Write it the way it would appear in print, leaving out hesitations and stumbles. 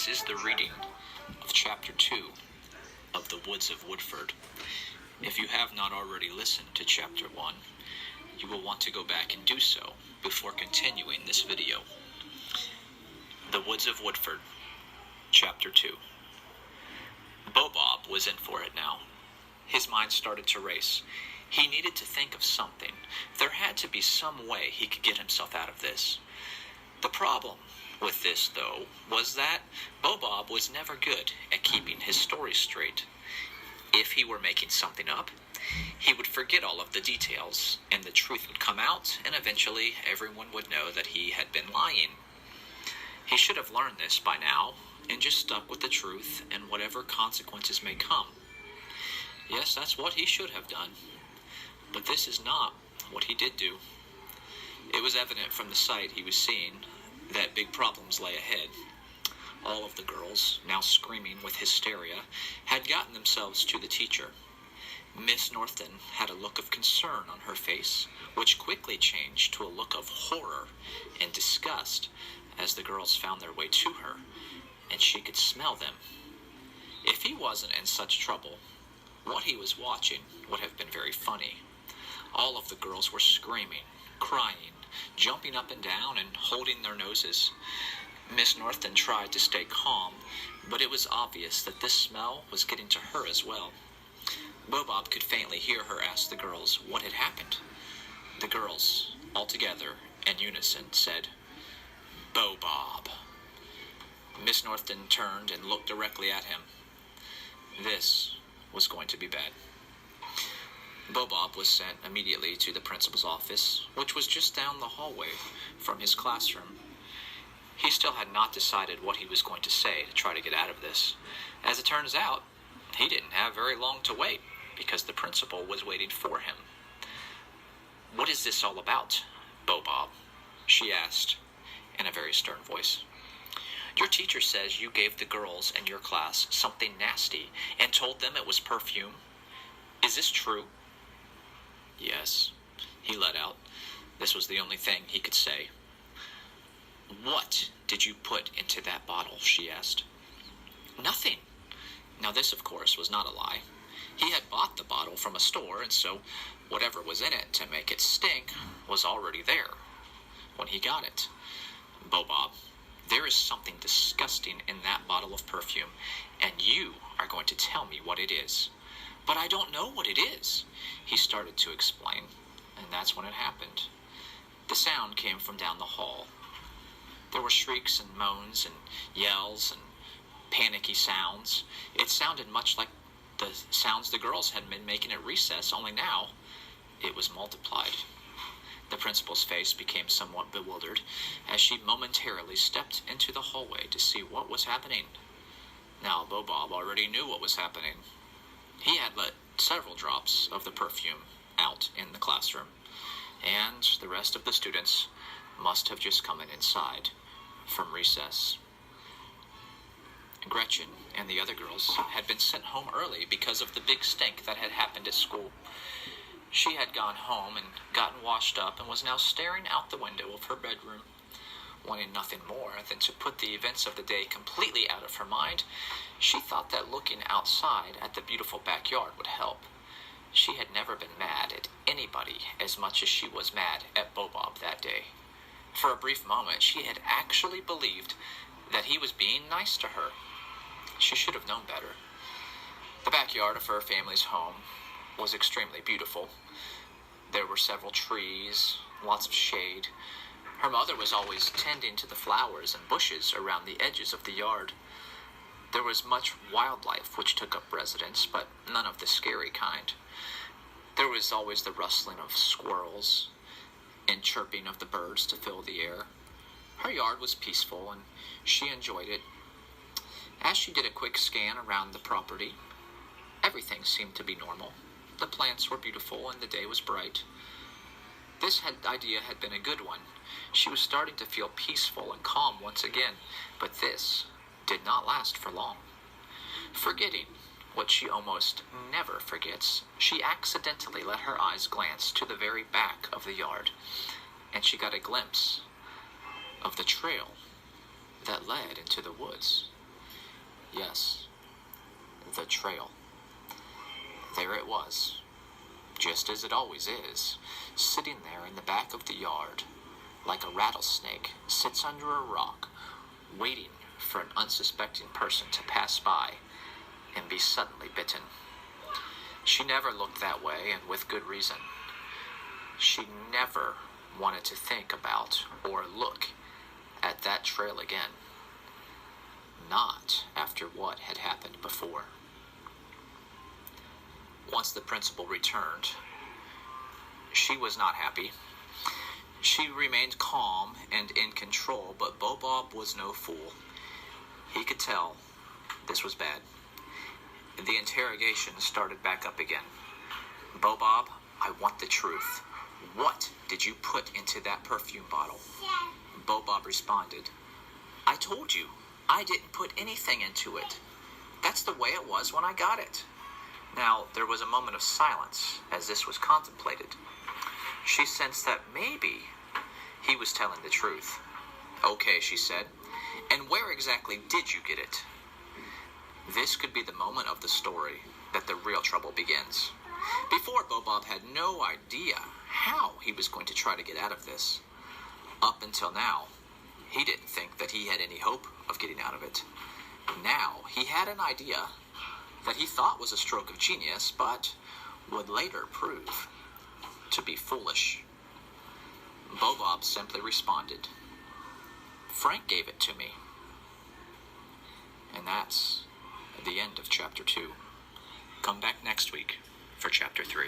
This is the reading of Chapter 2 of The Woods of Woodford. If you have not already listened to Chapter 1, you will want to go back and do so before continuing this video. The Woods of Woodford, Chapter 2. Bob was in for it now. His mind started to race. He needed to think of something. There had to be some way he could get himself out of this. The problem with this, though, was that Bob was never good at keeping his story straight. If he were making something up, he would forget all of the details, and the truth would come out, and eventually everyone would know that he had been lying. He should have learned this by now, and just stuck with the truth, and whatever consequences may come. Yes, that's what he should have done. But this is not what he did do. It was evident from the sight he was seeing that big problems lay ahead. All of the girls, now screaming with hysteria, had gotten themselves to the teacher. Miss Norton had a look of concern on her face, which quickly changed to a look of horror and disgust as the girls found their way to her, and she could smell them. If he wasn't in such trouble, what he was watching would have been very funny. All of the girls were screaming, crying, jumping up and down and holding their noses. Miss Norton tried to stay calm, but it was obvious that this smell was getting to her as well. Bob could faintly hear her ask the girls what had happened. The girls, all together, in unison, said, "Bob." Miss Norton turned and looked directly at him. This was going to be bad. Bob was sent immediately to the principal's office, which was just down the hallway from his classroom. He still had not decided what he was going to say to try to get out of this. As it turns out, he didn't have very long to wait, because the principal was waiting for him. "What is this all about, Bob?" she asked in a very stern voice. "Your teacher says you gave the girls in your class something nasty and told them it was perfume. Is this true?" "Yes," he let out. This was the only thing he could say. "What did you put into that bottle?" she asked. "Nothing." Now this, of course, was not a lie. He had bought the bottle from a store, and so whatever was in it to make it stink was already there when he got it. "Bob, there is something disgusting in that bottle of perfume, and you are going to tell me what it is." "But I don't know what it is," he started to explain, and that's when it happened. The sound came from down the hall. There were shrieks and moans and yells and panicky sounds. It sounded much like the sounds the girls had been making at recess, only now it was multiplied. The principal's face became somewhat bewildered as she momentarily stepped into the hallway to see what was happening. Now Bob already knew what was happening. He had let several drops of the perfume out in the classroom, and the rest of the students must have just come in inside from recess. Gretchen and the other girls had been sent home early because of the big stink that had happened at school. She had gone home and gotten washed up and was now staring out the window of her bedroom. Wanting nothing more than to put the events of the day completely out of her mind, she thought that looking outside at the beautiful backyard would help. She had never been mad at anybody as much as she was mad at Bob that day. For a brief moment, she had actually believed that he was being nice to her. She should have known better. The backyard of her family's home was extremely beautiful. There were several trees, lots of shade. Her mother was always tending to the flowers and bushes around the edges of the yard. There was much wildlife which took up residence, but none of the scary kind. There was always the rustling of squirrels and chirping of the birds to fill the air. Her yard was peaceful, and she enjoyed it. As she did a quick scan around the property, everything seemed to be normal. The plants were beautiful, and the day was bright. This idea had been a good one. She was starting to feel peaceful and calm once again, but this did not last for long. Forgetting what she almost never forgets, she accidentally let her eyes glance to the very back of the yard, and she got a glimpse of the trail that led into the woods. Yes, the trail. There it was, just as it always is, sitting there in the back of the yard, like a rattlesnake sits under a rock, waiting for an unsuspecting person to pass by and be suddenly bitten. She never looked that way, and with good reason. She never wanted to think about or look at that trail again. Not after what had happened before. Once the principal returned, she was not happy. She remained calm and in control, but Bob was no fool. He could tell this was bad. The interrogation started back up again. Bob, I want the truth. What did you put into that perfume bottle? Bob responded, I told you, I didn't put anything into it. That's the way it was when I got it. Now, there was a moment of silence as this was contemplated. She sensed that maybe he was telling the truth. Okay, she said, and where exactly did you get it? This could be the moment of the story that the real trouble begins. Before, Bob had no idea how he was going to try to get out of this. Up until now, he didn't think that he had any hope of getting out of it. Now, he had an idea that he thought was a stroke of genius, but would later prove to be foolish. Bob simply responded, Frank gave it to me. And that's the end of chapter 2. Come back next week for chapter 3.